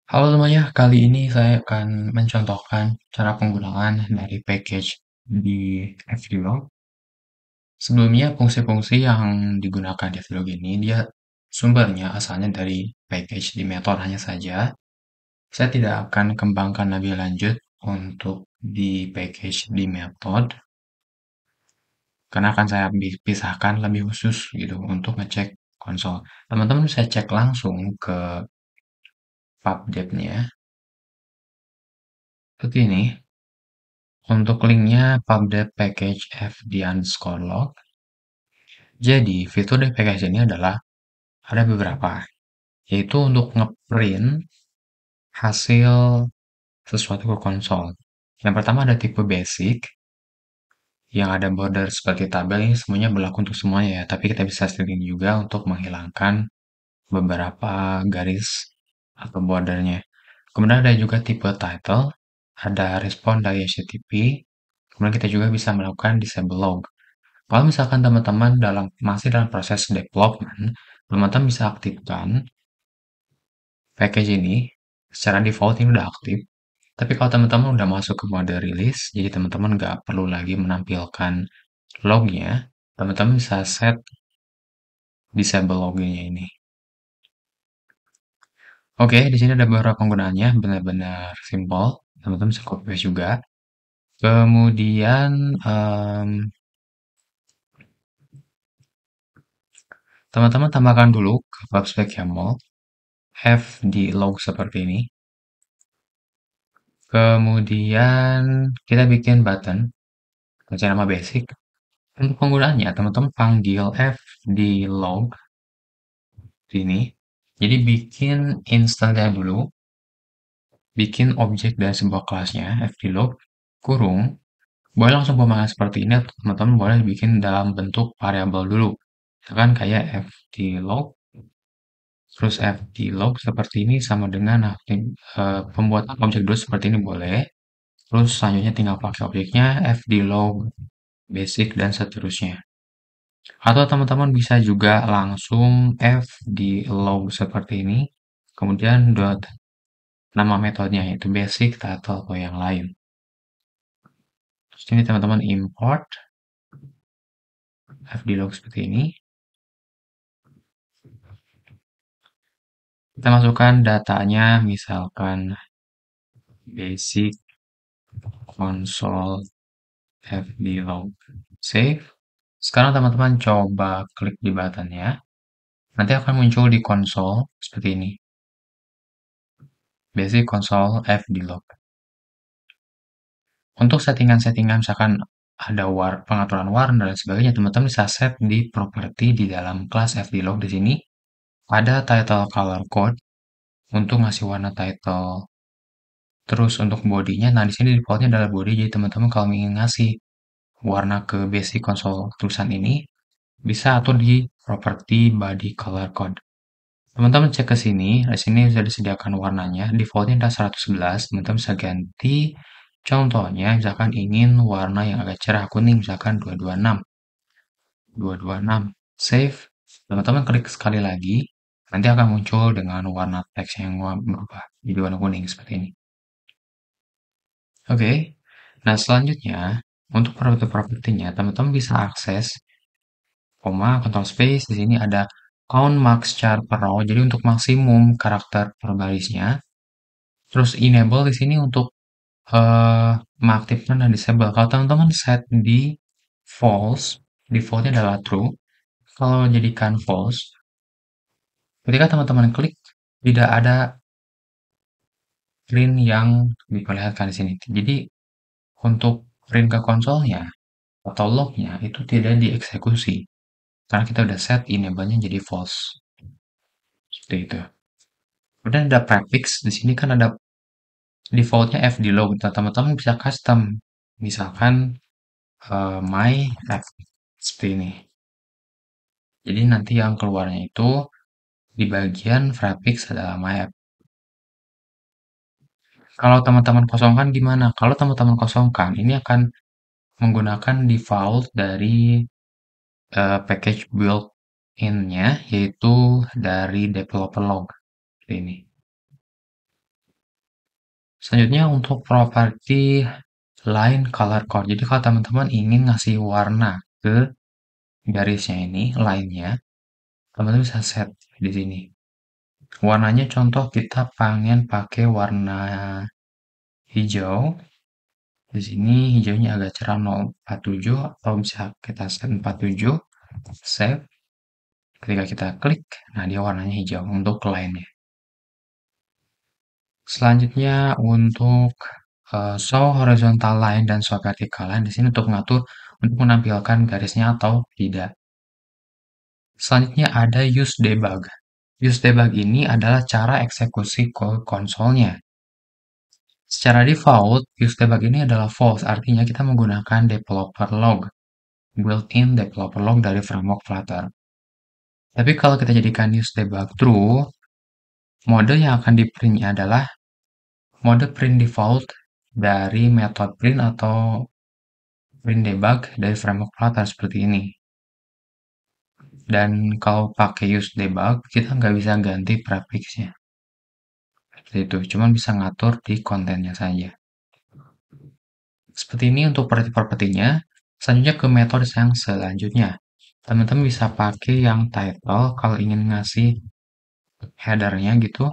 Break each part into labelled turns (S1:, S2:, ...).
S1: Halo semuanya, kali ini saya akan mencontohkan cara penggunaan dari package di FDlog. Sebelumnya, fungsi-fungsi yang digunakan di FDlog ini, dia sumbernya asalnya dari package di method hanya saja. Saya tidak akan kembangkan lebih lanjut untuk di package di method, karena akan saya pisahkan lebih khusus gitu untuk ngecek konsol. Teman-teman bisa cek langsung ke pubdep-nya. Seperti ini. Untuk linknya pubdep package fd_log. Jadi, fitur dari package ini adalah ada beberapa, yaitu untuk ngeprint hasil sesuatu ke konsol. Yang pertama ada tipe basic, yang ada border seperti tabel, ini semuanya berlaku untuk semuanya ya, tapi kita bisa setting juga untuk menghilangkan beberapa garis atau bordernya. Kemudian ada juga tipe title, ada respon dari HTTP, kemudian kita juga bisa melakukan disable log. Kalau misalkan teman-teman masih dalam proses development, teman-teman bisa aktifkan package ini. Secara default ini udah aktif. Tapi kalau teman-teman udah masuk ke mode release, jadi teman-teman nggak perlu lagi menampilkan lognya, teman-teman bisa set disable lognya ini. Oke, di sini ada beberapa penggunaannya, benar-benar simple. Teman-teman bisa copy paste juga. Kemudian teman-teman tambahkan dulu ke PubSpec YAML fd_log seperti ini. Kemudian kita bikin button, kasih nama basic. Untuk penggunaannya, teman-teman panggil fd_log ini. Jadi bikin instannya dulu, bikin objek dari sebuah kelasnya, fd_log, kurung. Boleh langsung pemahaman seperti ini, atau teman-teman boleh bikin dalam bentuk variabel dulu. Misalkan kayak fd_log, terus fd_log seperti ini sama dengan pembuatan objek dulu seperti ini boleh. Terus selanjutnya tinggal pakai objeknya fd_log basic dan seterusnya. Atau teman-teman bisa juga langsung fd_log seperti ini, kemudian dot nama metodenya yaitu basic, title, atau yang lain. Terus ini teman-teman import fd_log seperti ini. Kita masukkan datanya, misalkan basic console fd_log. Save. Sekarang teman-teman coba klik di buttonnya. Nanti akan muncul di konsol seperti ini. Basic console fd_log. Untuk settingan-settingan misalkan ada pengaturan warna dan sebagainya, teman-teman bisa set di properti di dalam kelas fd_log di sini. Ada title color code untuk ngasih warna title. Terus untuk bodinya, nah di sini defaultnya adalah body. Jadi teman-teman kalau ingin ngasih warna ke basic console tulisan ini, bisa atur di properti body color code. Teman-teman cek ke sini, di sini sudah disediakan warnanya, defaultnya ada 111, teman-teman bisa ganti. Contohnya, misalkan ingin warna yang agak cerah kuning, misalkan 226. 226. Save. Teman-teman klik sekali lagi, nanti akan muncul dengan warna teks yang berubah jadi warna kuning seperti ini. Oke. Nah, selanjutnya, untuk properti-propertinya, teman-teman bisa akses, control space, di sini ada count max char per row, jadi untuk maksimum karakter per barisnya. Terus enable di sini untuk mengaktifkan dan disable. Kalau teman-teman set di false, defaultnya adalah true. Kalau jadikan false, ketika teman-teman klik, tidak ada print yang diperlihatkan di sini. Jadi untuk print ke konsolnya atau lognya itu tidak dieksekusi karena kita udah set enable-nya jadi false. Seperti itu. Kemudian ada prefix di sini kan ada defaultnya fd_log. Nah, teman-teman bisa custom. Misalkan my f seperti ini. Jadi nanti yang keluarnya itu di bagian prefix adalah my app. Kalau teman-teman kosongkan gimana? Kalau teman-teman kosongkan, ini akan menggunakan default dari package built-in-nya, yaitu dari developer log. Ini. Selanjutnya untuk properti line color code. Jadi kalau teman-teman ingin ngasih warna ke garisnya ini, line-nya, teman-teman bisa set di sini. Warnanya contoh kita pengen pakai warna hijau. Di sini hijaunya agak cerah 047 atau bisa kita set 47, save. Ketika kita klik, nah dia warnanya hijau untuk line-nya. Selanjutnya untuk show horizontal line dan show vertical line di sini untuk mengatur untuk menampilkan garisnya atau tidak. Selanjutnya ada use debug. Use debug ini adalah cara eksekusi konsolnya. Secara default, use debug ini adalah false, artinya kita menggunakan developer log, built-in developer log dari framework Flutter. Tapi kalau kita jadikan use debug true, mode yang akan di printnya adalah mode print default dari method print atau print debug dari framework Flutter seperti ini. Dan kalau pakai use debug, kita nggak bisa ganti prefixnya. Seperti itu, cuma bisa ngatur di kontennya saja. Seperti ini untuk properti-propertinya. Selanjutnya ke metode yang selanjutnya. Teman-teman bisa pakai yang title kalau ingin ngasih headernya gitu.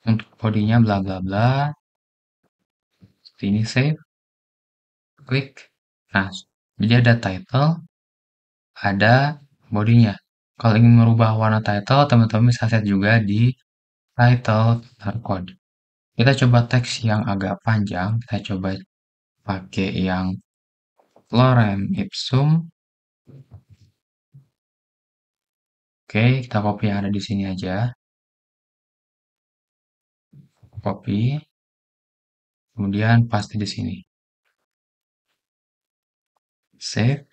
S1: Untuk bodinya bla bla bla. Seperti ini save. Klik. Nah, jadi ada title, ada bodinya. Kalau ingin merubah warna title, teman-teman bisa set juga di title code. Kita coba teks yang agak panjang. Kita coba pakai yang lorem ipsum. Oke, kita copy yang ada di sini aja. Copy, kemudian paste di sini. Save.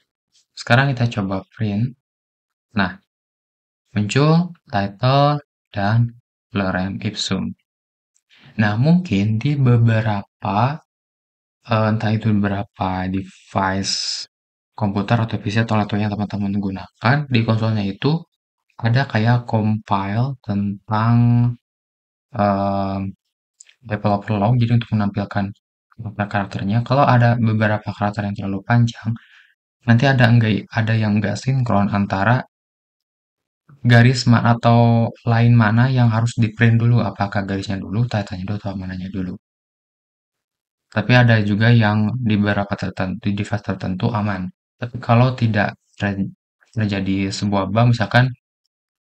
S1: Sekarang kita coba print. Nah, muncul title dan lorem ipsum. Nah, mungkin di beberapa entah itu beberapa device komputer atau PC atau laptop yang teman-teman gunakan di konsolnya itu ada kayak compile tentang em, developer log, jadi untuk menampilkan karakternya. Kalau ada beberapa karakter yang terlalu panjang, nanti ada yang enggak sinkron antara garis atau line mana yang harus di print dulu, apakah garisnya dulu, title-nya dulu, atau mananya dulu. Tapi ada juga yang di beberapa tertentu, di device tertentu aman. Tapi kalau tidak terjadi sebuah bug, misalkan,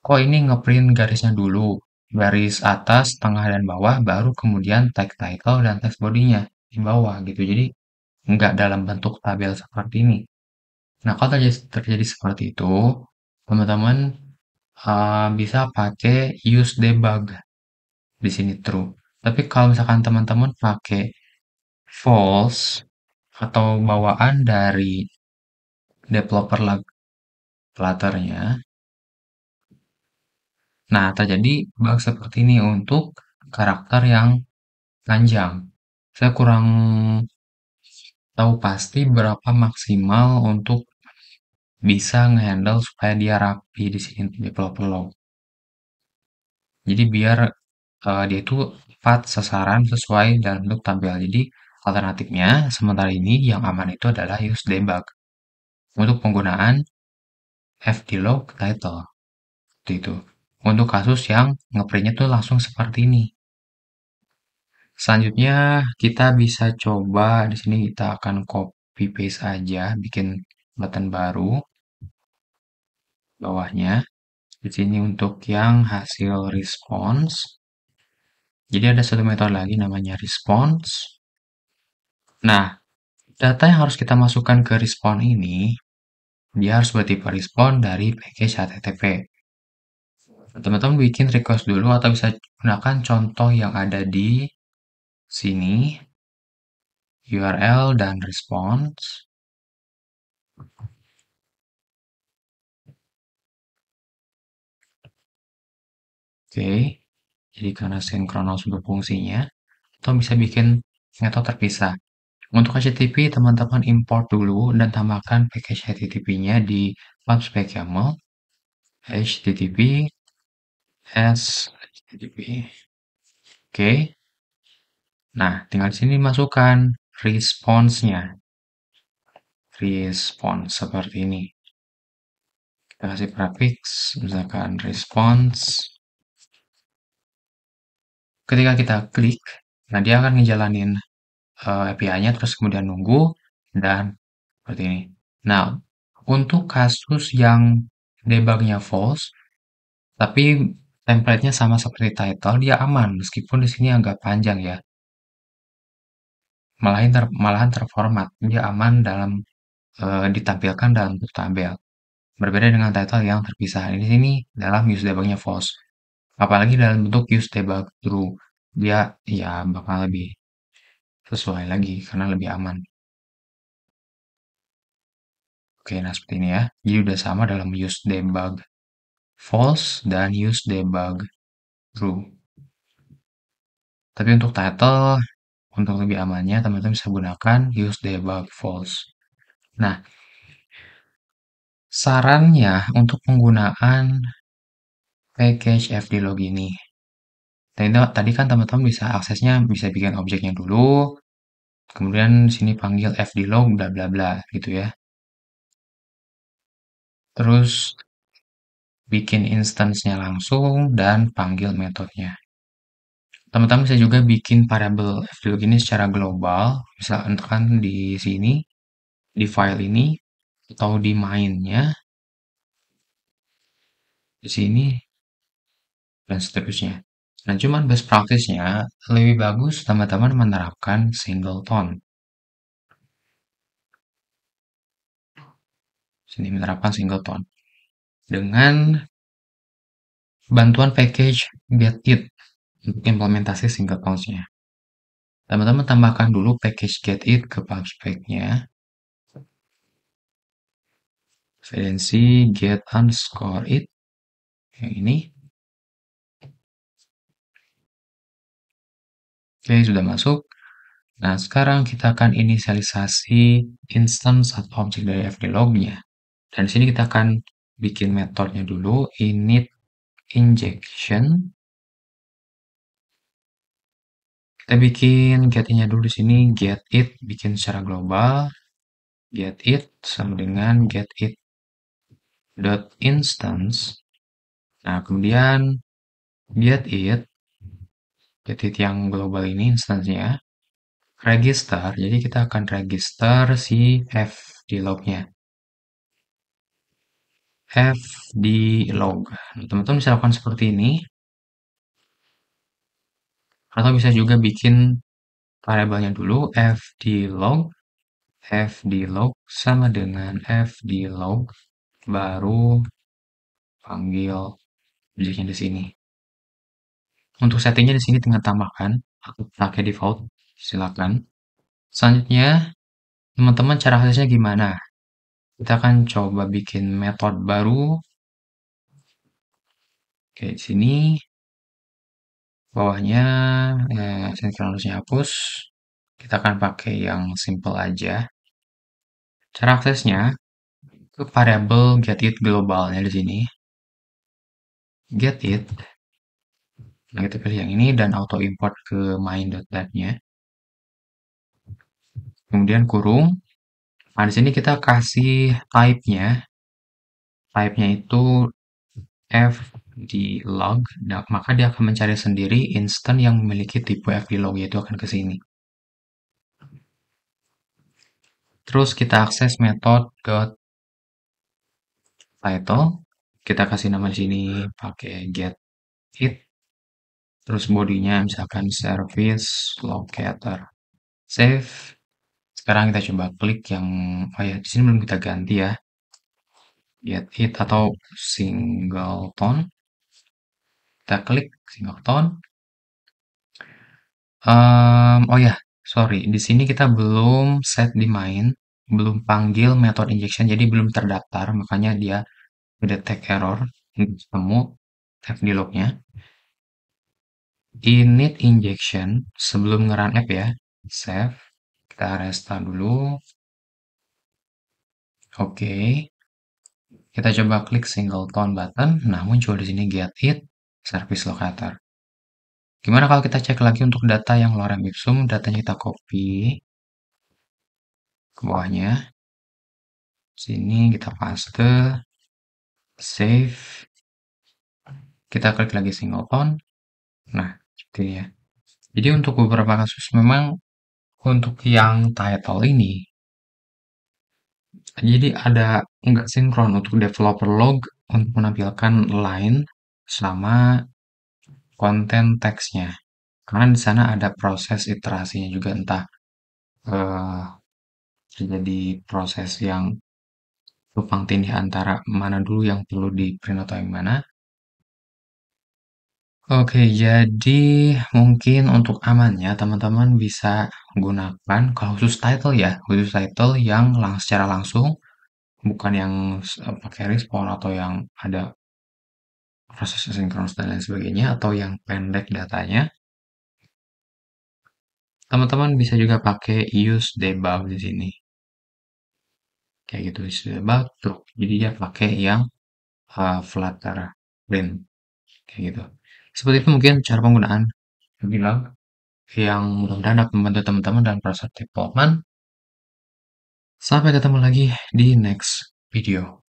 S1: kok ini ngeprint garisnya dulu, garis atas, tengah, dan bawah, baru kemudian tag title dan text bodinya di bawah gitu. Jadi nggak dalam bentuk tabel seperti ini. Nah, kalau terjadi seperti itu, teman-teman bisa pakai use debug di sini true. Tapi kalau misalkan teman-teman pakai false atau bawaan dari developer Flutter-nya, nah terjadi bug seperti ini untuk karakter yang panjang. Saya kurang tahu pasti berapa maksimal untuk bisa ngehandle supaya dia rapi di sini untuk developer log. Jadi biar dia itu tepat sasaran sesuai dalam bentuk tampil. Jadi alternatifnya sementara ini yang aman itu adalah use debug untuk penggunaan fdlog title. Seperti itu. Untuk kasus yang ngeprintnya tuh langsung seperti ini. Selanjutnya kita bisa coba di sini kita akan copy paste aja, bikin button baru bawahnya. Di sini untuk yang hasil response. Jadi ada satu metode lagi namanya response. Nah, data yang harus kita masukkan ke respon ini, dia harus bertipe respon dari package HTTP. Teman-teman bikin request dulu atau bisa gunakan contoh yang ada di sini, URL dan response. Oke, jadi karena sinkronos untuk fungsinya, atau bisa bikin metode terpisah. Untuk HTTP, teman-teman import dulu dan tambahkan package HTTP-nya di pubspec.yaml http s http. Oke, Nah, tinggal di sini masukkan response-nya. Response seperti ini. Kita kasih prefix, misalkan response. Ketika kita klik, nah dia akan ngejalanin API-nya, terus kemudian nunggu, dan seperti ini. Nah, untuk kasus yang debugnya false, tapi template-nya sama seperti title, dia aman, meskipun di sini agak panjang ya. Malahan terformat, dia aman dalam ditampilkan dalam bentuk tabel. Berbeda dengan title yang terpisah. Di sini dalam use debugnya false. Apalagi dalam bentuk use debug true. Dia ya bakal lebih sesuai lagi karena lebih aman. Oke, nah seperti ini ya. Jadi udah sama dalam use debug false dan use debug true. Tapi untuk title, untuk lebih amannya, teman-teman bisa gunakan use debug false. Nah, sarannya untuk penggunaan package fdlog ini. Tadi kan teman-teman bisa aksesnya bisa bikin objeknya dulu, kemudian sini panggil fdlog bla bla bla gitu ya. Terus bikin instance-nya langsung dan panggil metodenya. Teman-teman bisa juga bikin variabel fdlog ini secara global, misalkan di sini, di file ini, atau di main-nya, di sini, dan seterusnya. Nah, cuman best practice-nya lebih bagus teman-teman menerapkan singleton. Sini menerapkan singleton. Dengan bantuan package getit untuk implementasi singletons-nya. Teman-teman tambahkan dulu package getit ke pubspec-nya. Referensi get underscore it. Yang ini. Oke, sudah masuk. Nah, sekarang kita akan inisialisasi instance atau objek dari fdlog-nya. Dan di sini kita akan bikin metodenya dulu, init injection. Kita bikin get-nya dulu di sini, get it, bikin secara global. Get it sama dengan get it dot instance. Nah, kemudian get it yang global ini instance-nya register. Jadi kita akan register si f di log-nya. F di log. Nah, teman-teman bisa lakukan seperti ini. Atau bisa juga bikin variabelnya dulu f di log sama dengan f di log baru panggil objeknya di sini. Untuk settingnya di sini tinggal tambahkan atau pakai default, silakan. Selanjutnya, teman-teman cara aksesnya gimana? Kita akan coba bikin metode baru. Oke, di sini bawahnya harusnya hapus. Kita akan pakai yang simple aja. Cara aksesnya ke variabel getIt globalnya di sini. GetIt. Nah, kita pilih yang ini dan auto import ke main.tab-nya. Kemudian kurung. Nah, di sini kita kasih type-nya. Type-nya itu f di log, nah, maka dia akan mencari sendiri instan yang memiliki tipe f di log, yaitu akan ke sini. Terus kita akses metode title, kita kasih nama di sini pakai get it, terus bodinya misalkan service locator, save. Sekarang kita coba klik yang, oh ya, di sini belum kita ganti ya, get it atau singleton. Kita klik singleton. Oh ya, sorry, di sini kita belum set di main, belum panggil method injection, jadi belum terdaftar, makanya dia detect error untuk ketemu di lognya. Init injection sebelum ngerun app ya, save, kita restart dulu. Oke, kita coba klik singleton button, nah muncul di sini get it service locator. Gimana kalau kita cek lagi untuk data yang lorem ipsum, datanya kita copy ke bawahnya. Sini kita paste, save, kita klik lagi singleton. Nah, seperti ini ya. Jadi untuk beberapa kasus memang untuk yang title ini, jadi ada nggak sinkron untuk developer log untuk menampilkan line sama konten teksnya. Karena di sana ada proses iterasinya juga entah eh, terjadi proses yang tumpang tindih antara mana dulu yang perlu di print atau yang mana. Oke, jadi mungkin untuk amannya teman-teman bisa gunakan kalau khusus title ya, khusus title yang secara langsung, bukan yang pakai respon atau yang ada proses sinkronus dan lain sebagainya atau yang pendek datanya. Teman-teman bisa juga pakai use debug di sini. Kayak gitu, use debug tuh. Jadi dia pakai yang Flutter print kayak gitu. Seperti itu mungkin cara penggunaan bilang yang mudah-mudahan dapat membantu teman-teman dalam proses development. Sampai ketemu lagi di next video.